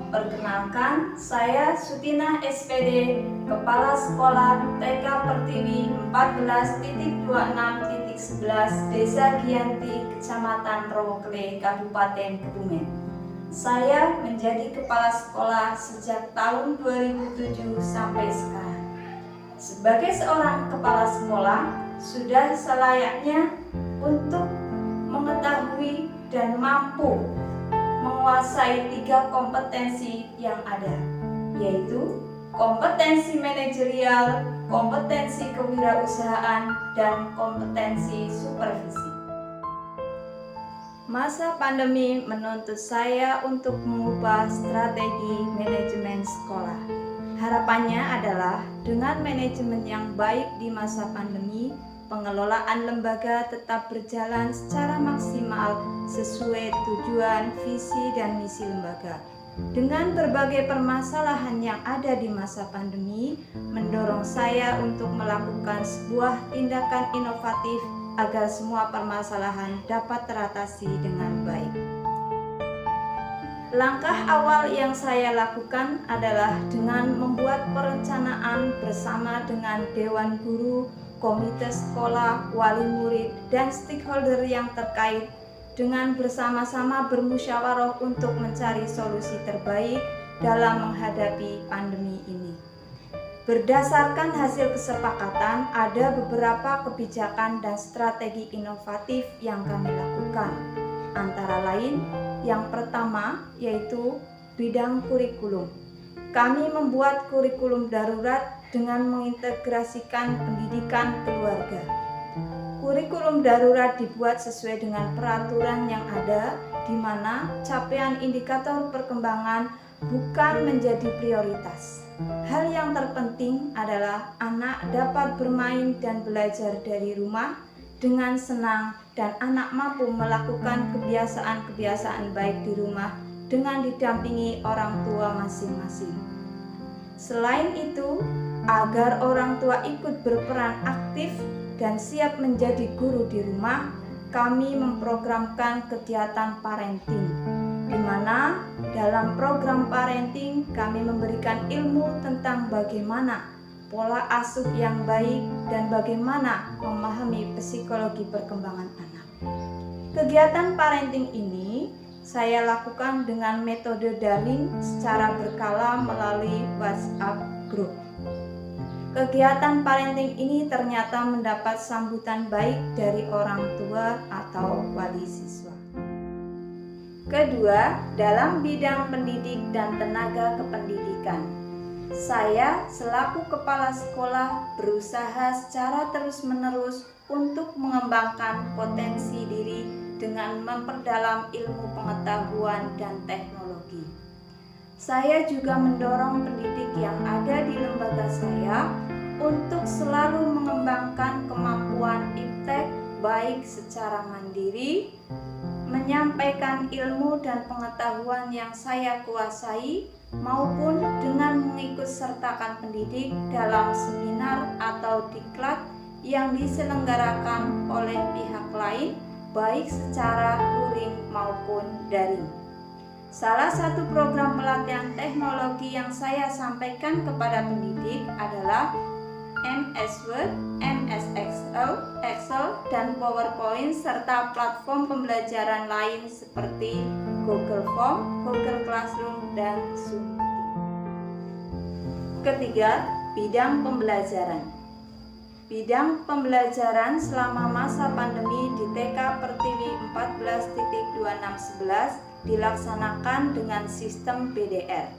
Perkenalkan, saya Sutina SPD, Kepala Sekolah TK Pertiwi 14.26.11 Desa Giyanti, Kecamatan Rowokle, Kabupaten Kebumen. Saya menjadi kepala sekolah sejak tahun 2007 sampai sekarang. Sebagai seorang kepala sekolah, sudah selayaknya untuk mengetahui dan mampu menguasai 3 kompetensi yang ada, yaitu kompetensi manajerial, kompetensi kewirausahaan, dan kompetensi supervisi. Masa pandemi menuntut saya untuk mengubah strategi manajemen sekolah. Harapannya adalah dengan manajemen yang baik di masa pandemi, pengelolaan lembaga tetap berjalan secara maksimal sesuai tujuan, visi, dan misi lembaga. Dengan berbagai permasalahan yang ada di masa pandemi, mendorong saya untuk melakukan sebuah tindakan inovatif agar semua permasalahan dapat teratasi dengan baik. Langkah awal yang saya lakukan adalah dengan membuat perencanaan bersama dengan Dewan Guru, komite sekolah, wali murid, dan stakeholder yang terkait dengan bersama-sama bermusyawarah untuk mencari solusi terbaik dalam menghadapi pandemi ini. Berdasarkan hasil kesepakatan, ada beberapa kebijakan dan strategi inovatif yang kami lakukan. Antara lain, yang pertama yaitu bidang kurikulum. Kami membuat kurikulum darurat dengan mengintegrasikan pendidikan keluarga. Kurikulum darurat dibuat sesuai dengan peraturan yang ada, di mana capaian indikator perkembangan bukan menjadi prioritas. Hal yang terpenting adalah anak dapat bermain dan belajar dari rumah dengan senang, dan anak mampu melakukan kebiasaan-kebiasaan baik di rumah dengan didampingi orang tua masing-masing. Selain itu, agar orang tua ikut berperan aktif dan siap menjadi guru di rumah, kami memprogramkan kegiatan parenting, di mana dalam program parenting kami memberikan ilmu tentang bagaimana pola asuh yang baik dan bagaimana memahami psikologi perkembangan anak. Kegiatan parenting ini saya lakukan dengan metode daring secara berkala melalui WhatsApp group. Kegiatan parenting ini ternyata mendapat sambutan baik dari orang tua atau wali siswa. Kedua, dalam bidang pendidik dan tenaga kependidikan, saya selaku kepala sekolah berusaha secara terus-menerus untuk mengembangkan potensi diri dengan memperdalam ilmu pengetahuan dan teknologi. Saya juga mendorong pendidik yang ada di lembaga saya untuk selalu mengembangkan kemampuan iptek baik secara mandiri, menyampaikan ilmu dan pengetahuan yang saya kuasai, maupun dengan mengikut sertakan pendidik dalam seminar atau diklat yang diselenggarakan oleh pihak lain, baik secara luring maupun daring. Salah satu program pelatihan teknologi yang saya sampaikan kepada pendidik adalah MS Word, MS Excel, dan PowerPoint, serta platform pembelajaran lain seperti Google Form, Google Classroom, dan Zoom. Ketiga, bidang pembelajaran. Bidang pembelajaran selama masa pandemi di TK Pertiwi 14.2611 dilaksanakan dengan sistem BDR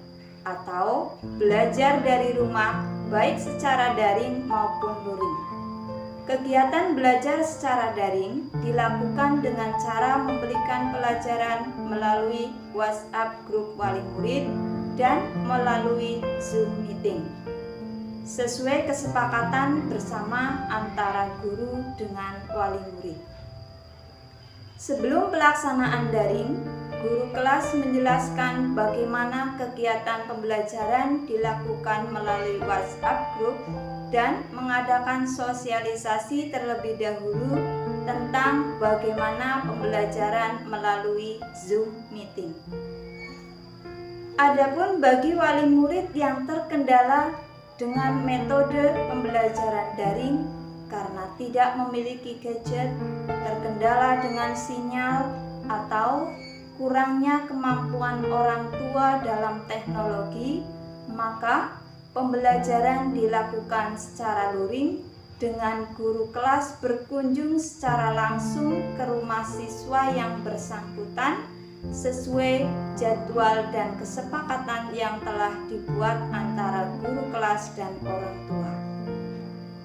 atau belajar dari rumah baik secara daring maupun luring. Kegiatan belajar secara daring dilakukan dengan cara memberikan pelajaran melalui WhatsApp grup wali murid dan melalui Zoom meeting, sesuai kesepakatan bersama antara guru dengan wali murid. Sebelum pelaksanaan daring, guru kelas menjelaskan bagaimana kegiatan pembelajaran dilakukan melalui WhatsApp group dan mengadakan sosialisasi terlebih dahulu tentang bagaimana pembelajaran melalui Zoom meeting. Adapun bagi wali murid yang terkendala dengan metode pembelajaran daring karena tidak memiliki gadget, terkendala dengan sinyal, atau kurangnya kemampuan orang tua dalam teknologi, maka pembelajaran dilakukan secara luring dengan guru kelas berkunjung secara langsung ke rumah siswa yang bersangkutan sesuai jadwal dan kesepakatan yang telah dibuat antara guru kelas dan orang tua.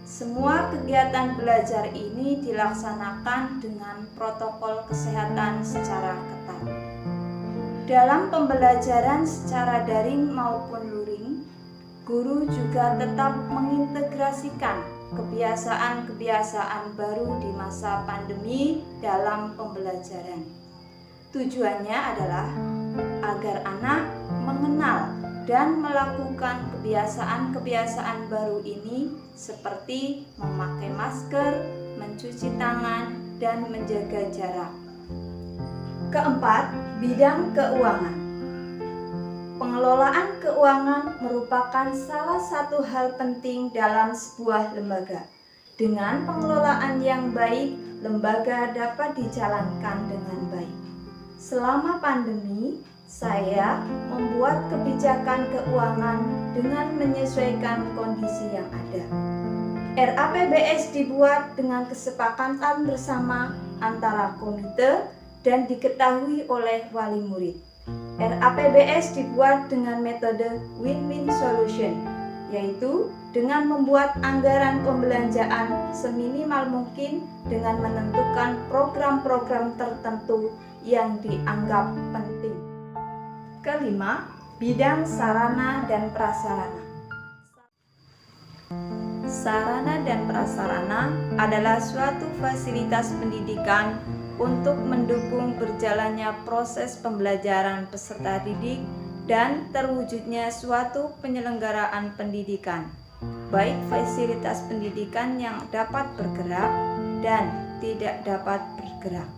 Semua kegiatan belajar ini dilaksanakan dengan protokol kesehatan secara ketat. Dalam pembelajaran secara daring maupun luring, guru juga tetap mengintegrasikan kebiasaan-kebiasaan baru di masa pandemi dalam pembelajaran. Tujuannya adalah agar anak mengenal dan melakukan kebiasaan-kebiasaan baru ini seperti memakai masker, mencuci tangan, dan menjaga jarak. Keempat, bidang keuangan. Pengelolaan keuangan merupakan salah satu hal penting dalam sebuah lembaga. Dengan pengelolaan yang baik, lembaga dapat dijalankan dengan baik. Selama pandemi, saya membuat kebijakan keuangan dengan menyesuaikan kondisi yang ada. RAPBS dibuat dengan kesepakatan bersama antara komite dan diketahui oleh wali murid. RAPBS dibuat dengan metode win-win solution, yaitu dengan membuat anggaran pembelanjaan seminimal mungkin dengan menentukan program-program tertentu yang dianggap penting. Kelima, bidang sarana dan prasarana. Sarana dan prasarana adalah suatu fasilitas pendidikan untuk mendukung berjalannya proses pembelajaran peserta didik dan terwujudnya suatu penyelenggaraan pendidikan, baik fasilitas pendidikan yang dapat bergerak dan tidak dapat bergerak.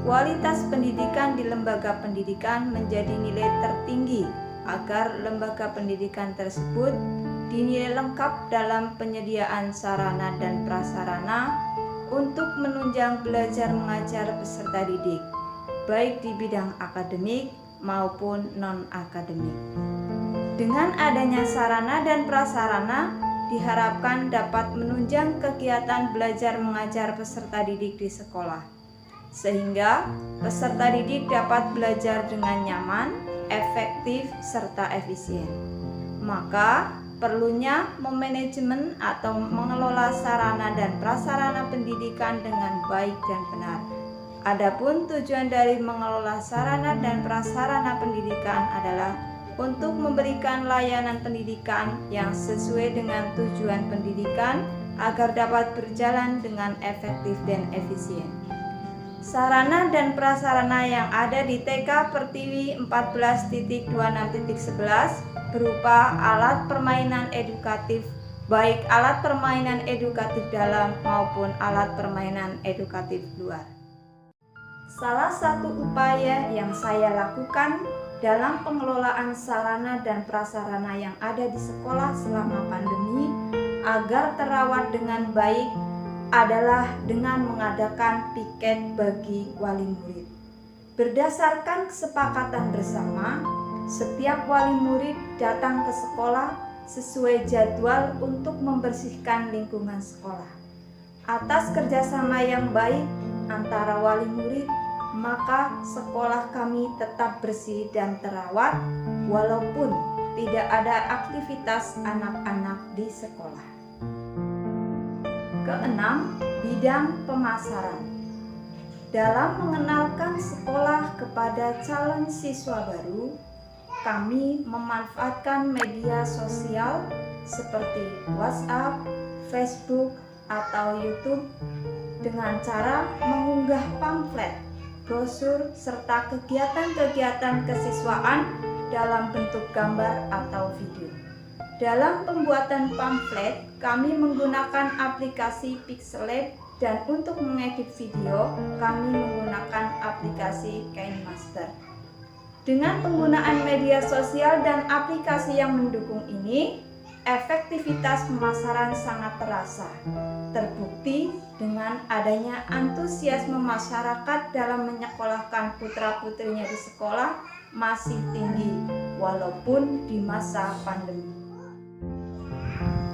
Kualitas pendidikan di lembaga pendidikan menjadi nilai tertinggi agar lembaga pendidikan tersebut dinilai lengkap dalam penyediaan sarana dan prasarana untuk menunjang belajar mengajar peserta didik, baik di bidang akademik maupun non-akademik. Dengan adanya sarana dan prasarana, diharapkan dapat menunjang kegiatan belajar mengajar peserta didik di sekolah, sehingga peserta didik dapat belajar dengan nyaman, efektif, serta efisien. Maka, perlunya memanajemen atau mengelola sarana dan prasarana pendidikan dengan baik dan benar. Adapun tujuan dari mengelola sarana dan prasarana pendidikan adalah untuk memberikan layanan pendidikan yang sesuai dengan tujuan pendidikan agar dapat berjalan dengan efektif dan efisien. Sarana dan prasarana yang ada di TK Pertiwi 14.26.11 berupa alat permainan edukatif, baik alat permainan edukatif dalam maupun alat permainan edukatif luar. Salah satu upaya yang saya lakukan dalam pengelolaan sarana dan prasarana yang ada di sekolah selama pandemi agar terawat dengan baik adalah dengan mengadakan piket bagi wali murid. Berdasarkan kesepakatan bersama, setiap wali murid datang ke sekolah sesuai jadwal untuk membersihkan lingkungan sekolah. Atas kerjasama yang baik antara wali murid, maka sekolah kami tetap bersih dan terawat walaupun tidak ada aktivitas anak-anak di sekolah. Keenam, bidang pemasaran. Dalam mengenalkan sekolah kepada calon siswa baru, kami memanfaatkan media sosial seperti WhatsApp, Facebook, atau YouTube dengan cara mengunggah pamflet, brosur, serta kegiatan-kegiatan kesiswaan dalam bentuk gambar atau video. Dalam pembuatan pamflet, kami menggunakan aplikasi Pixellab dan untuk mengedit video, kami menggunakan aplikasi KineMaster. Dengan penggunaan media sosial dan aplikasi yang mendukung ini, efektivitas pemasaran sangat terasa. Terbukti dengan adanya antusiasme masyarakat dalam menyekolahkan putra-putrinya di sekolah masih tinggi, walaupun di masa pandemi.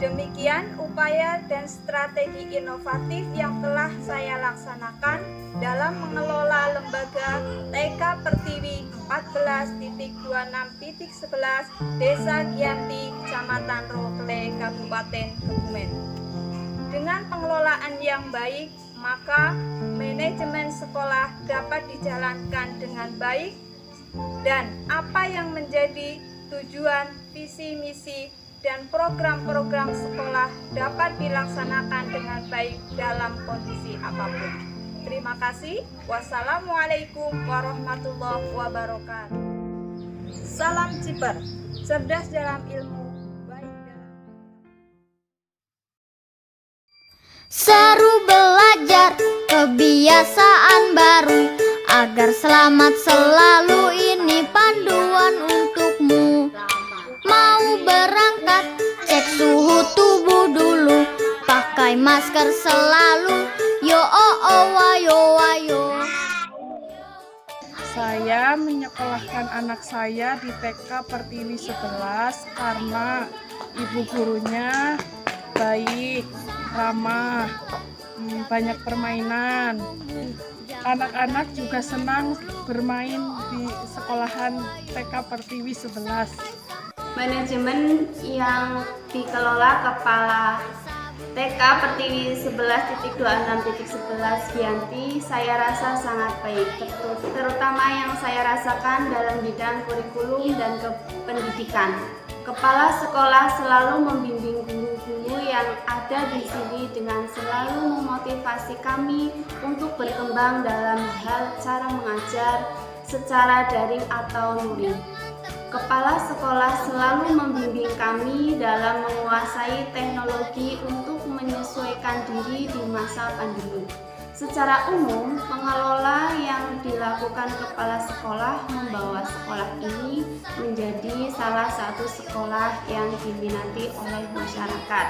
Demikian upaya dan strategi inovatif yang telah saya laksanakan dalam mengelola lembaga TK Pertiwi 14.26.11 Desa Giyanti, Kecamatan Rokle, Kabupaten Kebumen. Dengan pengelolaan yang baik, maka manajemen sekolah dapat dijalankan dengan baik dan apa yang menjadi tujuan, visi, misi, dan program-program sekolah dapat dilaksanakan dengan baik dalam kondisi apapun. Terima kasih. Wassalamualaikum warahmatullahi wabarakatuh. Salam Ciper, cerdas dalam ilmu, baik dalam seru belajar, kebiasaan baru, agar selamat selalu, ini panduan untukmu. Mau berangkat, cek suhu tubuh dulu, pakai masker selalu, yo oh oh wayo wayo. Saya menyekolahkan anak saya di TK Pertiwi 11 karena ibu gurunya baik, ramah, banyak permainan. Anak-anak juga senang bermain di sekolahan TK Pertiwi 11. Manajemen yang dikelola Kepala TK Pertiwi 11.26.11 Giyanti saya rasa sangat baik, terutama yang saya rasakan dalam bidang kurikulum dan pendidikan. Kepala sekolah selalu membimbing guru-guru yang ada di sini dengan selalu memotivasi kami untuk berkembang dalam hal cara mengajar secara daring atau luring. Kepala sekolah selalu membimbing kami dalam menguasai teknologi untuk menyesuaikan diri di masa pandemi. Secara umum, pengelola yang dilakukan kepala sekolah membawa sekolah ini menjadi salah satu sekolah yang diminati oleh masyarakat.